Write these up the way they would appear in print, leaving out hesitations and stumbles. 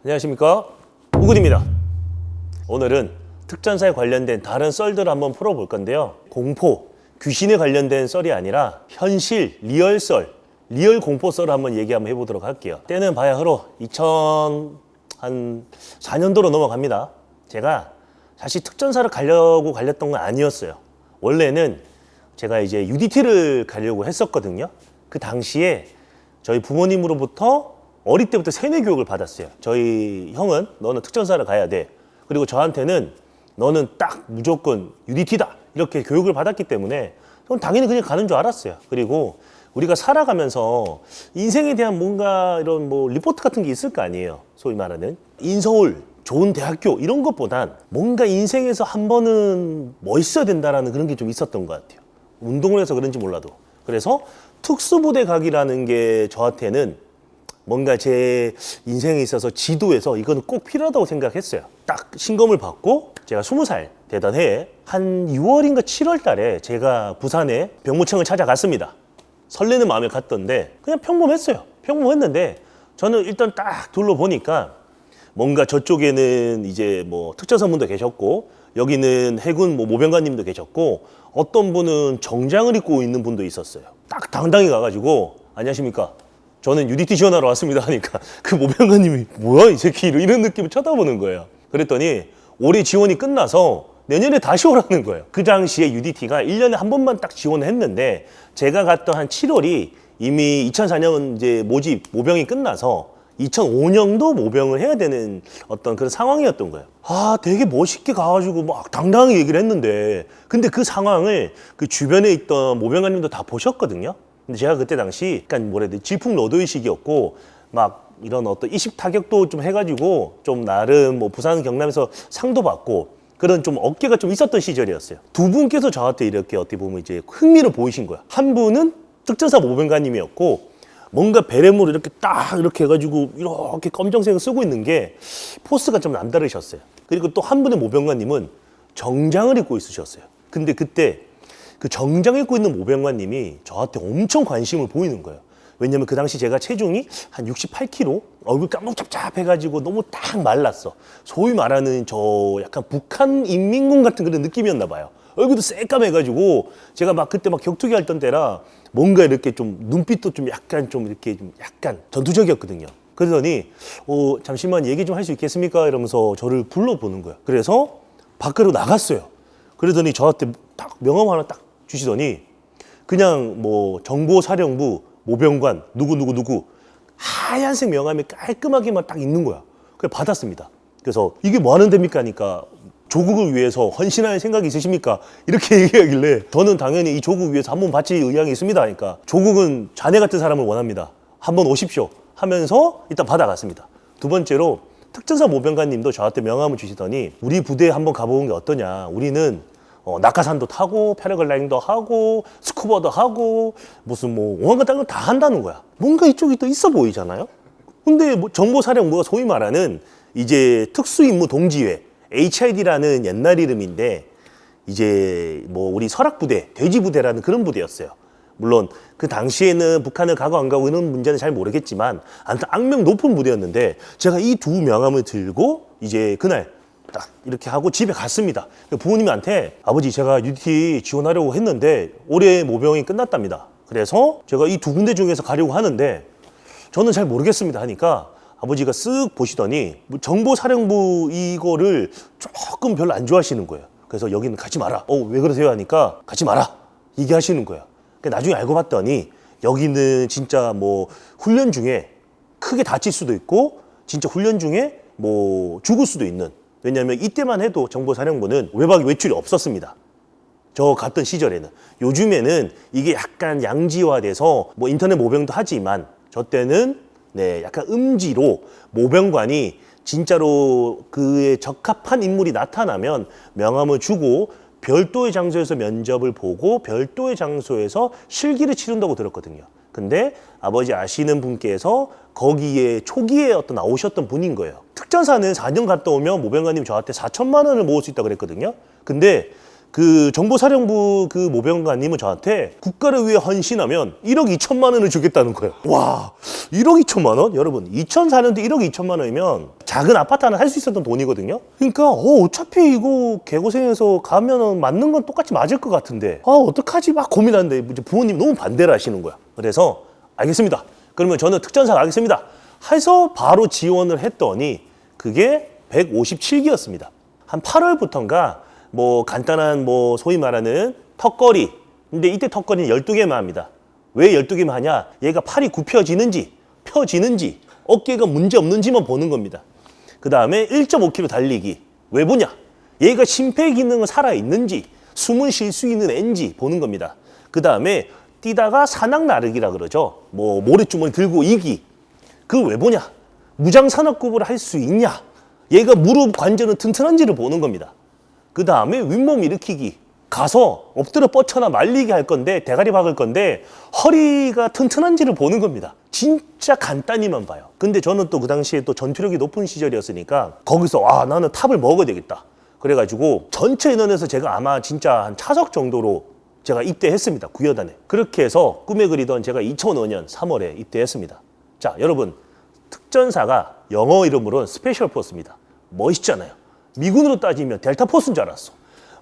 안녕하십니까, 우근입니다. 오늘은 특전사에 관련된 다른 썰들을 한번 풀어볼 건데요, 공포, 귀신에 관련된 썰이 아니라 현실, 리얼 썰, 리얼 공포 썰을 한번 얘기 한번 해보도록 할게요. 때는 바야흐로 2004년도로 넘어갑니다. 제가 사실 특전사를 가려고 갈렸던 건 아니었어요. 원래는 제가 이제 UDT를 가려고 했었거든요. 그 당시에 저희 부모님으로부터 어릴 때부터 세뇌 교육을 받았어요. 저희 형은 너는 특전사를 가야 돼. 그리고 저한테는 너는 딱 무조건 UDT다. 이렇게 교육을 받았기 때문에 저는 당연히 그냥 가는 줄 알았어요. 그리고 우리가 살아가면서 인생에 대한 뭔가 이런 뭐 리포트 같은 게 있을 거 아니에요. 소위 말하는 인서울, 좋은 대학교 이런 것보단 뭔가 인생에서 한 번은 멋있어야 된다라는 그런 게 좀 있었던 것 같아요. 운동을 해서 그런지 몰라도. 그래서 특수부대 가기라는 게 저한테는 뭔가 제 인생에 있어서 지도에서 이건 꼭 필요하다고 생각했어요. 딱 신검을 받고 제가 20살 되던 해에 한 6월인가 7월 달에 제가 부산에 병무청을 찾아갔습니다. 설레는 마음에 갔던데 그냥 평범했어요. 평범했는데 저는 일단 딱 둘러보니까 뭔가 저쪽에는 이제 뭐 특전사분도 계셨고 여기는 해군 뭐 모병관님도 계셨고 어떤 분은 정장을 입고 있는 분도 있었어요. 딱 당당히 가가지고 안녕하십니까, 저는 UDT 지원하러 왔습니다 하니까 그 모병관님이 뭐야 이 새끼 이런 느낌을 쳐다보는 거예요. 그랬더니 올해 지원이 끝나서 내년에 다시 오라는 거예요. 그 당시에 UDT가 1년에 한 번만 딱 지원을 했는데 제가 갔던 한 7월이 이미 2004년 이제 모집 모병이 끝나서 2005년도 모병을 해야 되는 어떤 그런 상황이었던 거예요. 아, 되게 멋있게 가가지고 막 당당하게 얘기를 했는데 근데 그 상황을 그 주변에 있던 모병관님도 다 보셨거든요. 근데 제가 그때 당시 약간 뭐라 해야 돼, 질풍노도의 시기였고 막 이런 어떤 이식 타격도 좀 해가지고 좀 나름 뭐 부산 경남에서 상도 받고 그런 좀 어깨가 좀 있었던 시절이었어요. 두 분께서 저한테 이렇게 어떻게 보면 이제 흥미를 보이신 거야. 한 분은 특전사 모병관님이었고 뭔가 베레모를 이렇게 딱 이렇게 해가지고 이렇게 검정색을 쓰고 있는 게 포스가 좀 남다르셨어요. 그리고 또 한 분의 모병관님은 정장을 입고 있으셨어요. 근데 그때 그 정장 입고 있는 모병관님이 저한테 엄청 관심을 보이는 거예요. 왜냐면 그 당시 제가 체중이 한 68kg, 얼굴 까무잡잡해가지고 너무 딱 말랐어. 소위 말하는 저 약간 북한 인민군 같은 그런 느낌이었나 봐요. 얼굴도 새까매가지고 제가 막 그때 막 격투기 했던 때라 뭔가 이렇게 좀 눈빛도 좀 약간 전투적이었거든요. 그러더니 잠시만 얘기 좀 할 수 있겠습니까? 이러면서 저를 불러보는 거예요. 그래서 밖으로 나갔어요. 그러더니 저한테 딱 명함 하나 딱 주시더니 그냥 뭐 정보사령부 모병관 누구 하얀색 명함이 깔끔하게만 딱 있는 거야. 그래서 받았습니다. 그래서 이게 뭐 하는 데입니까? 하니까 조국을 위해서 헌신할 생각이 있으십니까? 이렇게 얘기하길래 저는 당연히 이 조국 위해서 한번 바칠 의향이 있습니다 하니까 조국은 자네 같은 사람을 원합니다. 한번 오십시오 하면서 일단 받아갔습니다. 두 번째로 특전사 모병관님도 저한테 명함을 주시더니 우리 부대에 한번 가보는 게 어떠냐. 우리는 낙하산도 타고 패러글라이딩도 하고 스쿠버도 하고 무슨 뭐 온갖 걸 다 한다는 거야. 뭔가 이쪽이 또 있어 보이잖아요. 근데 뭐 정보사령부가 소위 말하는 이제 특수임무 동지회 HID라는 옛날 이름인데 이제 뭐 우리 설악부대, 돼지부대라는 그런 부대였어요. 물론 그 당시에는 북한을 가고 안 가고 이런 문제는 잘 모르겠지만 아무튼 악명 높은 부대였는데 제가 이 두 명함을 들고 이제 그날 딱 이렇게 하고 집에 갔습니다. 부모님한테 아버지 제가 UDT 지원하려고 했는데 올해 모병이 끝났답니다. 그래서 제가 이 두 군데 중에서 가려고 하는데 저는 잘 모르겠습니다 하니까 아버지가 쓱 보시더니 정보사령부 이거를 조금 별로 안 좋아하시는 거예요. 그래서 여기는 가지 마라. 왜 그러세요? 하니까 가지 마라 얘기하시는 거예요. 나중에 알고 봤더니 여기는 진짜 뭐 훈련 중에 크게 다칠 수도 있고 진짜 훈련 중에 뭐 죽을 수도 있는, 왜냐하면 이때만 해도 정보사령부는 외출이 없었습니다. 저 갔던 시절에는. 요즘에는 이게 약간 양지화돼서 뭐 인터넷 모병도 하지만 저 때는 약간 음지로 모병관이 진짜로 그에 적합한 인물이 나타나면 명함을 주고 별도의 장소에서 면접을 보고 별도의 장소에서 실기를 치른다고 들었거든요. 근데 아버지 아시는 분께서 거기에 초기에 나오셨던 분인 거예요. 특전사는 4년 갔다 오면 모병관님 저한테 4천만 원을 모을 수 있다고 그랬거든요. 근데 그 정보사령부 그 모병관님은 저한테 국가를 위해 헌신하면 1억 2천만 원을 주겠다는 거예요. 와, 1억 2천만 원? 여러분 2004년도 1억 2천만 원이면 작은 아파트 하나 살 수 있었던 돈이거든요. 그러니까 어차피 이거 개고생해서 가면은 맞는 건 똑같이 맞을 것 같은데 어떡하지 막 고민하는데 이제 부모님 너무 반대를 하시는 거야. 그래서 알겠습니다. 그러면 저는 특전사 가겠습니다. 해서 바로 지원을 했더니 그게 157기였습니다. 한 8월부터인가 뭐 간단한 뭐 소위 말하는 턱걸이. 근데 이때 턱걸이는 12개만 합니다. 왜 12개만 하냐? 얘가 팔이 굽혀지는지 펴지는지 어깨가 문제 없는지만 보는 겁니다. 그 다음에 1.5km 달리기. 왜 보냐? 얘가 심폐 기능은 살아있는지 숨을 쉴 수 있는 애인지 보는 겁니다. 그 다음에 뛰다가 산악 나르기라 그러죠. 뭐 모래주머니 들고 이기. 그거 왜 보냐? 무장 산악급을 할 수 있냐? 얘가 무릎 관절은 튼튼한지를 보는 겁니다. 그 다음에 윗몸 일으키기. 가서 엎드려 뻗쳐나 말리기 할 건데 대가리 박을 건데 허리가 튼튼한지를 보는 겁니다. 진짜 간단히만 봐요. 근데 저는 또 그 당시에 또 전투력이 높은 시절이었으니까 거기서 나는 탑을 먹어야 되겠다. 그래가지고 전체 인원에서 제가 아마 진짜 한 차석 정도로 제가 입대했습니다. 구여단에. 그렇게 해서 꿈에 그리던 제가 2005년 3월에 입대했습니다. 자, 여러분, 특전사가 영어 이름으로는 스페셜 포스입니다. 멋있잖아요. 미군으로 따지면 델타 포스인 줄 알았어.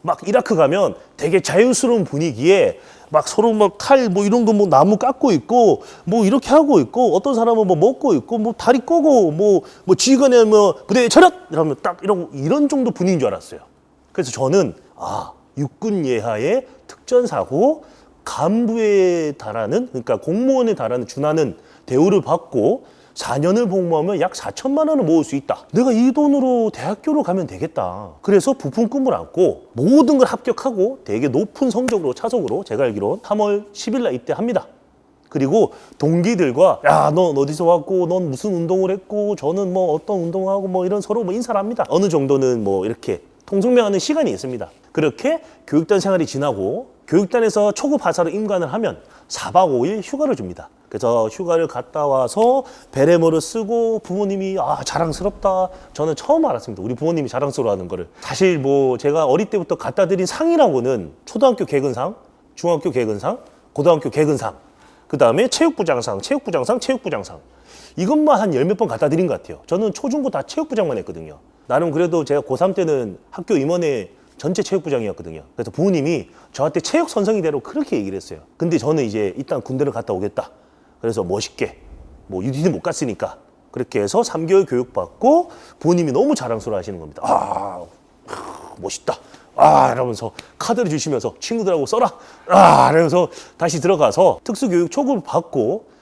막 이라크 가면 되게 자유스러운 분위기에 막 서로 막 칼 뭐 이런 거 뭐 나무 깎고 있고 뭐 이렇게 하고 있고 어떤 사람은 뭐 먹고 있고 뭐 다리 꼬고 뭐 지휘관에 뭐 부대 차렷 이러면 딱 이러고 이런 정도 분위기인 줄 알았어요. 그래서 저는 육군 예하의 특전사고 간부에 달하는 그러니까 공무원에 달하는 준하는 대우를 받고 4년을 복무하면 약 4천만 원을 모을 수 있다. 내가 이 돈으로 대학교로 가면 되겠다. 그래서 부푼 꿈을 안고 모든 걸 합격하고 되게 높은 성적으로 차석으로 제가 알기로 3월 10일 날 입대합니다. 그리고 동기들과 넌 어디서 왔고 넌 무슨 운동을 했고 저는 뭐 어떤 운동을 하고 뭐 이런 서로 뭐 인사를 합니다. 어느 정도는 뭐 이렇게 통성명하는 시간이 있습니다. 그렇게 교육단 생활이 지나고 교육단에서 초급 하사로 임관을 하면 4박 5일 휴가를 줍니다. 그래서 휴가를 갔다 와서 베레모를 쓰고 부모님이 자랑스럽다. 저는 처음 알았습니다. 우리 부모님이 자랑스러워하는 거를. 사실 뭐 제가 어릴 때부터 갖다 드린 상이라고는 초등학교 개근상, 중학교 개근상, 고등학교 개근상, 그 다음에 체육부장상. 이것만 한 10몇 번 갖다 드린 것 같아요. 저는 초중고 다 체육부장만 했거든요. 나름 그래도 제가 고3 때는 학교 임원회 전체 체육부장이었거든요. 그래서 부모님이 저한테 체육 선생이대로 그렇게 얘기를 했어요. 근데 저는 이제 일단 군대를 갔다 오겠다. 그래서 멋있게 뭐 UDT 못 갔으니까 그렇게 해서 3개월 교육받고 부모님이 너무 자랑스러워 하시는 겁니다. 멋있다. 이러면서 카드를 주시면서 친구들하고 써라. 이러면서 다시 들어가서 특수교육 초급을 받고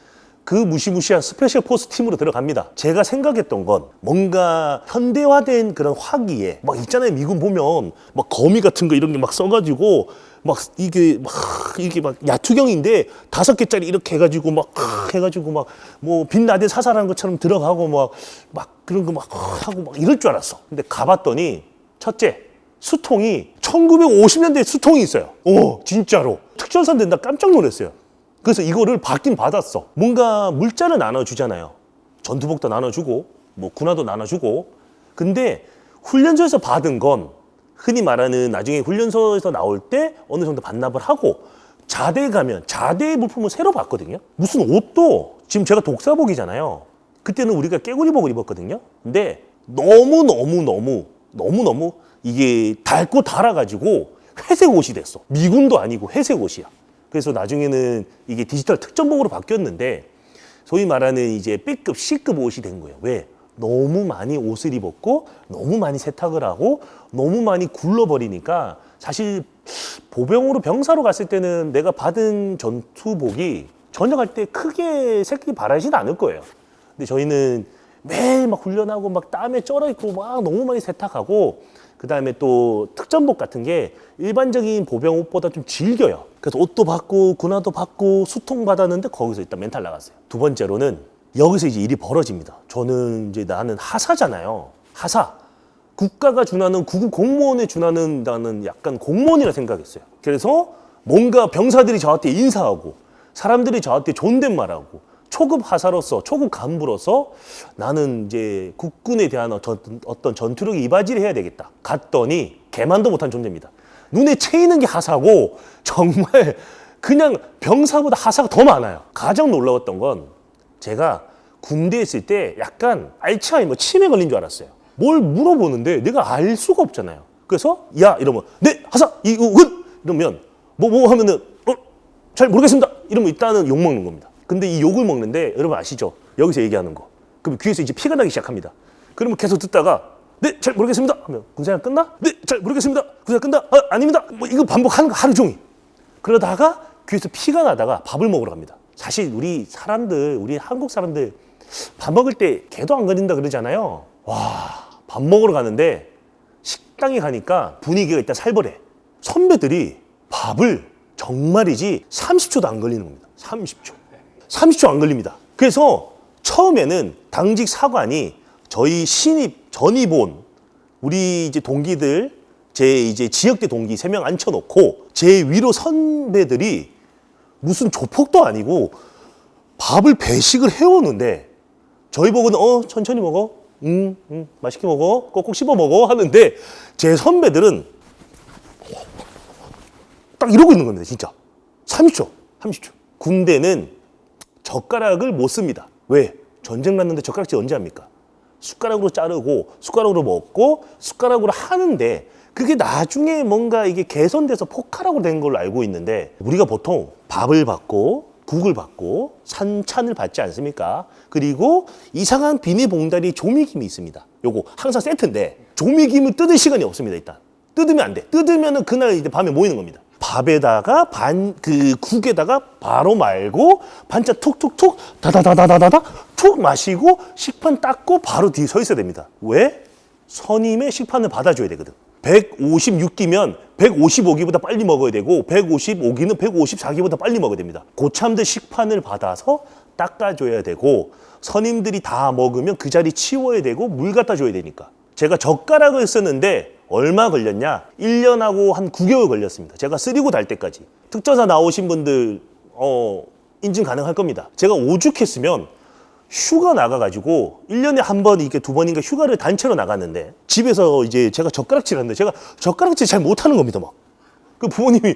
그 무시무시한 스페셜 포스 팀으로 들어갑니다. 제가 생각했던 건 뭔가 현대화된 그런 화기에 막 있잖아요. 미군 보면 막 거미 같은 거 이런 게 막 써가지고 막 이게 막 야투경인데 5개짜리 이렇게 해가지고 막 뭐 빛나대 사살하는 것처럼 들어가고 막 그런 거 막 하고 막 이럴 줄 알았어. 근데 가봤더니 첫째 수통이 1950년대 수통이 있어요. 진짜로 특전사 된다 깜짝 놀랐어요. 그래서 이거를 받긴 받았어. 뭔가 물자를 나눠주잖아요. 전투복도 나눠주고 뭐 군화도 나눠주고. 근데 훈련소에서 받은 건 흔히 말하는 나중에 훈련소에서 나올 때 어느 정도 반납을 하고 자대에 가면 자대의 물품을 새로 받거든요. 무슨 옷도 지금 제가 독사복이잖아요. 그때는 우리가 깨구리복을 입었거든요. 근데 너무 이게 닳고 닳아가지고 회색 옷이 됐어. 미군도 아니고 회색 옷이야. 그래서 나중에는 이게 디지털 특전복으로 바뀌었는데 소위 말하는 이제 B급, C급 옷이 된 거예요. 왜? 너무 많이 옷을 입었고 너무 많이 세탁을 하고 너무 많이 굴러버리니까 사실 보병으로 병사로 갔을 때는 내가 받은 전투복이 전역할 때 크게 색이 바라진 않을 거예요. 근데 저희는 매일 막 훈련하고 막 땀에 쩔어 있고 막 너무 많이 세탁하고 그 다음에 또 특전복 같은 게 일반적인 보병 옷보다 좀 질겨요. 그래서 옷도 받고 군화도 받고 수통 받았는데 거기서 일단 멘탈 나갔어요. 두 번째로는 여기서 이제 일이 벌어집니다. 저는 이제 나는 하사잖아요. 하사. 국가가 준하는 구급 공무원에 준하는 나는 약간 공무원이라 생각했어요. 그래서 뭔가 병사들이 저한테 인사하고 사람들이 저한테 존댓말하고 초급 하사로서 초급 간부로서 나는 이제 국군에 대한 어떤 전투력이 이바지를 해야 되겠다. 갔더니 개만도 못한 존재입니다. 눈에 채이는 게 하사고 정말 그냥 병사보다 하사가 더 많아요. 가장 놀라웠던 건 제가 군대에 있을 때 약간 알츠하이머 치매 걸린 줄 알았어요. 뭘 물어보는데 내가 알 수가 없잖아요. 그래서 야 이러면 네 하사 이건 이러면 뭐 하면은 잘 모르겠습니다 이러면 일단은 욕 먹는 겁니다. 근데 이 욕을 먹는데 여러분 아시죠? 여기서 얘기하는 거. 그럼 귀에서 이제 피가 나기 시작합니다. 그러면 계속 듣다가 네 잘 모르겠습니다 하면 군생활 끝나? 네 잘 모르겠습니다 군생활 끝나? 아닙니다. 뭐 이거 반복하는 거 하루 종일. 그러다가 귀에서 피가 나다가 밥을 먹으러 갑니다. 사실 우리 한국 사람들 밥 먹을 때 개도 안 걸린다 그러잖아요. 와, 밥 먹으러 가는데 식당에 가니까 분위기가 일단 살벌해. 선배들이 밥을 정말이지 30초도 안 걸리는 겁니다. 30초 안 걸립니다. 그래서 처음에는 당직 사관이 저희 신입 전입 우리 이제 동기들 제 이제 지역대 동기 3명 앉혀놓고 제 위로 선배들이 무슨 조폭도 아니고 밥을 배식을 해오는데 저희 보고는 천천히 먹어 맛있게 먹어 꼭꼭 씹어 먹어 하는데 제 선배들은 딱 이러고 있는 겁니다. 진짜 30초 군대는 젓가락을 못 씁니다. 왜? 전쟁 났는데 젓가락질 언제 합니까? 숟가락으로 자르고 숟가락으로 먹고 숟가락으로 하는데 그게 나중에 뭔가 이게 개선돼서 포카라고 된 걸로 알고 있는데 우리가 보통 밥을 받고 국을 받고 산찬을 받지 않습니까? 그리고 이상한 비닐봉다리 조미김이 있습니다. 요거 항상 세트인데 조미김을 뜯을 시간이 없습니다. 일단 뜯으면 안 돼. 뜯으면은 그날 이제 밤에 모이는 겁니다. 밥에다가 국에다가 바로 말고 반찬 툭툭툭 다다다다다다 툭 마시고 식판 닦고 바로 뒤에 서 있어야 됩니다. 왜? 선임의 식판을 받아줘야 되거든. 156기면 155기보다 빨리 먹어야 되고 155기는 154기보다 빨리 먹어야 됩니다. 고참들 식판을 받아서 닦아줘야 되고 선임들이 다 먹으면 그 자리 치워야 되고 물 갖다 줘야 되니까. 제가 젓가락을 쓰는데 얼마 걸렸냐? 1년하고 한 9개월 걸렸습니다. 제가 쓰리고 달 때까지. 특전사 나오신 분들 인증 가능할 겁니다. 제가 오죽했으면 휴가 나가가지고 1년에 한 번, 이렇게 두 번인가 휴가를 단체로 나갔는데 집에서 이제 제가 젓가락질 하는데 제가 젓가락질 잘 못하는 겁니다. 막. 그 부모님이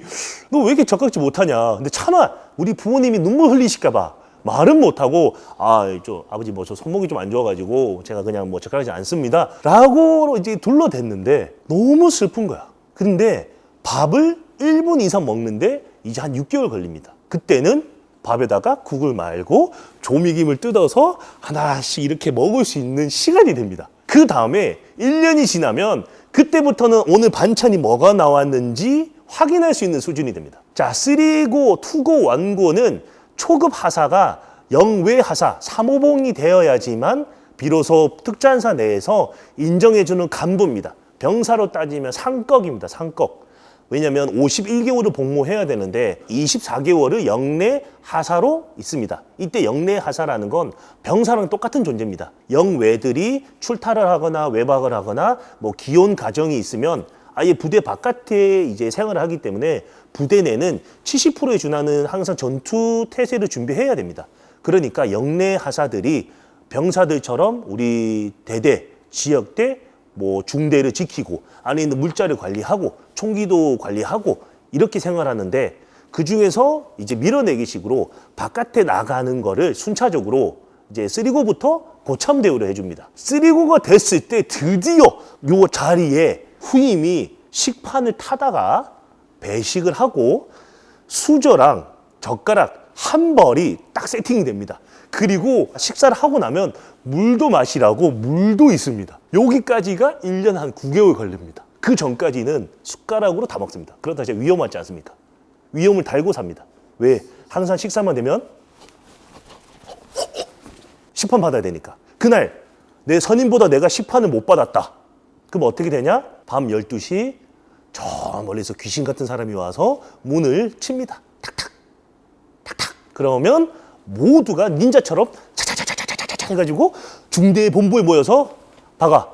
너 왜 이렇게 젓가락질 못하냐. 근데 차마 우리 부모님이 눈물 흘리실까봐 말은 못하고 아버지 뭐 저 손목이 좀 안 좋아가지고 제가 그냥 뭐 젓가락질 안 씁니다 라고 이제 둘러댔는데 너무 슬픈 거야. 근데 밥을 1분 이상 먹는데 이제 한 6개월 걸립니다. 그때는 밥에다가 국을 말고 조미김을 뜯어서 하나씩 이렇게 먹을 수 있는 시간이 됩니다. 그 다음에 1년이 지나면 그때부터는 오늘 반찬이 뭐가 나왔는지 확인할 수 있는 수준이 됩니다. 자, 3고, 2고, 1고는 초급 하사가 영외 하사, 3호봉이 되어야지만 비로소 특전사 내에서 인정해주는 간부입니다. 병사로 따지면 상꺽입니다. 상꺽. 왜냐하면 51개월을 복무해야 되는데 24개월을 영내 하사로 있습니다. 이때 영내 하사라는 건 병사랑 똑같은 존재입니다. 영외들이 출타를 하거나 외박을 하거나 뭐 기혼 가정이 있으면 아예 부대 바깥에 이제 생활을 하기 때문에 부대 내는 70%에 준하는 항상 전투 태세를 준비해야 됩니다. 그러니까 영내 하사들이 병사들처럼 우리 대대, 지역대, 뭐 중대를 지키고 안에 있는 물자를 관리하고 총기도 관리하고 이렇게 생활하는데 그 중에서 이제 밀어내기식으로 바깥에 나가는 거를 순차적으로 이제 3고부터 고참 대우를 해줍니다. 3고가 됐을 때 드디어 요 자리에 후임이 식판을 타다가 배식을 하고 수저랑 젓가락 한 벌이 딱 세팅이 됩니다. 그리고 식사를 하고 나면 물도 마시라고 물도 있습니다. 여기까지가 1년 한 9개월 걸립니다. 그 전까지는 숟가락으로 다 먹습니다. 그러다 이제 위험하지 않습니까? 위험을 달고 삽니다. 왜? 항상 식사만 되면 식판 받아야 되니까. 그날 내 선임보다 내가 식판을 못 받았다. 그럼 어떻게 되냐? 밤 12시 저 멀리서 귀신 같은 사람이 와서 문을 칩니다. 탁탁 탁탁. 그러면 모두가 닌자처럼 차차차차차차차 해가지고 중대 본부에 모여서 박아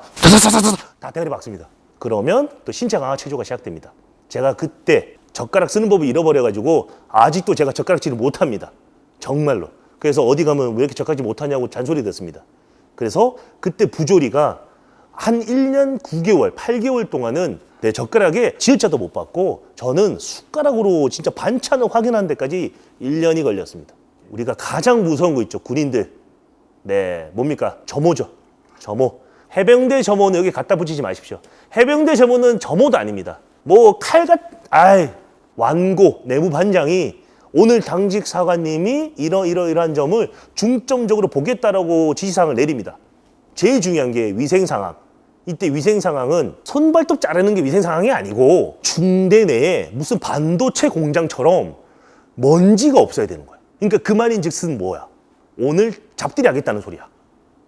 다 대가리 박습니다. 그러면 또 신체 강화 체조가 시작됩니다. 제가 그때 젓가락 쓰는 법을 잃어버려가지고 아직도 제가 젓가락질을 못합니다. 정말로. 그래서 어디 가면 왜 이렇게 젓가락질 못하냐고 잔소리 듣습니다. 그래서 그때 부조리가 한 1년 9개월, 8개월 동안은 내 젓가락에 지읒자도 못 받고 저는 숟가락으로 진짜 반찬을 확인하는 데까지 1년이 걸렸습니다. 우리가 가장 무서운 거 있죠. 군인들. 네, 뭡니까? 점호죠. 점호. 해병대 점호는 여기 갖다 붙이지 마십시오. 해병대 점호는 점호도 아닙니다. 뭐 완고 내무반장이 오늘 당직 사관님이 이러이러한 점을 중점적으로 보겠다라고 지시사항을 내립니다. 제일 중요한 게 위생 상황. 이때 위생 상황은 손발톱 자르는 게 위생 상황이 아니고 중대 내에 무슨 반도체 공장처럼 먼지가 없어야 되는 거야. 그러니까 그 말인즉슨 뭐야? 오늘 잡들이 하겠다는 소리야.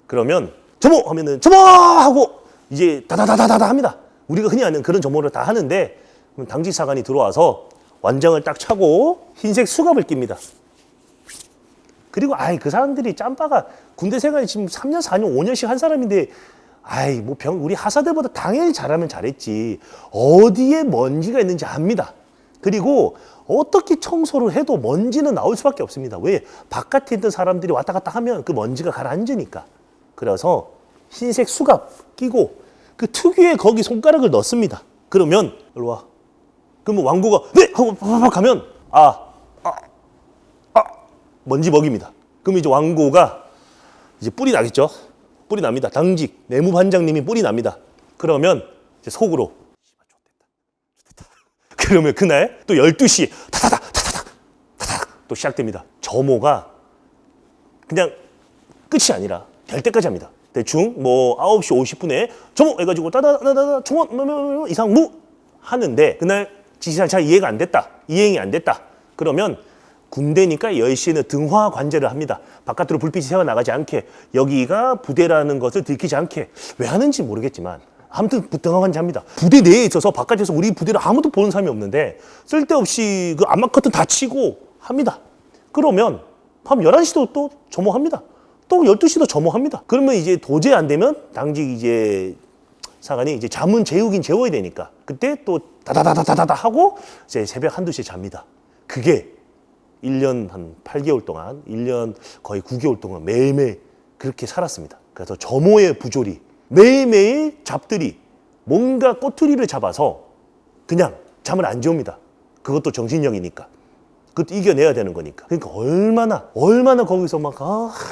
그러면 점호 하면은 점호 하고 이제 다다다다다 합니다. 우리가 흔히 아는 그런 점호를 다 하는데 그럼 당직 사관이 들어와서 완장을 딱 차고 흰색 수갑을 낍니다. 그리고 그 사람들이 짬바가 군대 생활이 지금 3년, 4년, 5년씩 한 사람인데 우리 하사들보다 당연히 잘하면 잘했지. 어디에 먼지가 있는지 압니다. 그리고 어떻게 청소를 해도 먼지는 나올 수밖에 없습니다. 왜? 바깥에 있던 사람들이 왔다 갔다 하면 그 먼지가 가라앉으니까. 그래서 흰색 수갑 끼고 그 특유의 거기 손가락을 넣습니다. 그러면 일로 와. 그러면 왕고가 네! 하고 팍팍 가면 먼지 먹입니다. 그럼 이제 왕고가 이제 뿔이 나겠죠. 뿔이 납니다. 당직 내무반장님이 뿔이 납니다. 그러면 이제 속으로 그러면 그날 또 12시 또 시작됩니다. 점호가 그냥 끝이 아니라 될 때까지 합니다. 대충 뭐 9시 50분에 점호 해가지고 따다다다 총원 이상 무 하는데 그날 지시사항 잘 이해가 안 됐다. 이행이 안 됐다. 그러면 군대니까 10시에는 등화 관제를 합니다. 바깥으로 불빛이 새어나가지 않게 여기가 부대라는 것을 들키지 않게 왜 하는지 모르겠지만 아무튼 등화 관제합니다. 부대 내에 있어서 바깥에서 우리 부대를 아무도 보는 사람이 없는데 쓸데없이 그 암막 커튼 다 치고 합니다. 그러면 밤 11시도 또 점호합니다. 또 12시도 점호합니다. 그러면 이제 도저히 안 되면 당직 이제 사관이 이제 잠은 재우긴 재워야 되니까 그때 또 다다다다다다 하고 이제 새벽 1, 2시에 잡니다. 그게 1년 한 8개월 동안 1년 거의 9개월 동안 매일매일 그렇게 살았습니다. 그래서 점호의 부조리 매일매일 잡들이 뭔가 꼬투리를 잡아서 그냥 잠을 안 재웁니다. 그것도 정신력이니까. 그것도 이겨내야 되는 거니까. 그러니까 얼마나 거기서 막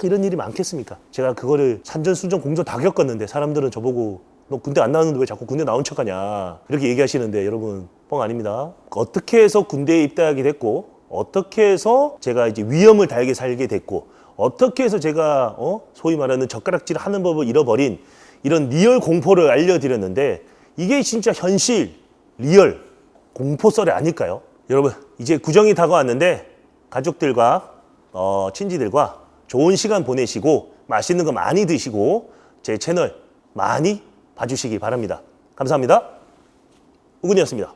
이런 일이 많겠습니까? 제가 그거를 산전수전 공전 다 겪었는데 사람들은 저보고 너 군대 안 나왔는데 왜 자꾸 군대 나온 척하냐 이렇게 얘기하시는데 여러분 뻥 아닙니다. 어떻게 해서 군대에 입대하게 됐고 어떻게 해서 제가 이제 위험을 달게 살게 됐고 어떻게 해서 제가 소위 말하는 젓가락질 하는 법을 잃어버린 이런 리얼 공포를 알려드렸는데 이게 진짜 현실 리얼 공포썰이 아닐까요? 여러분 이제 구정이 다가왔는데 가족들과 친지들과 좋은 시간 보내시고 맛있는 거 많이 드시고 제 채널 많이 봐주시기 바랍니다. 감사합니다. 우근이었습니다.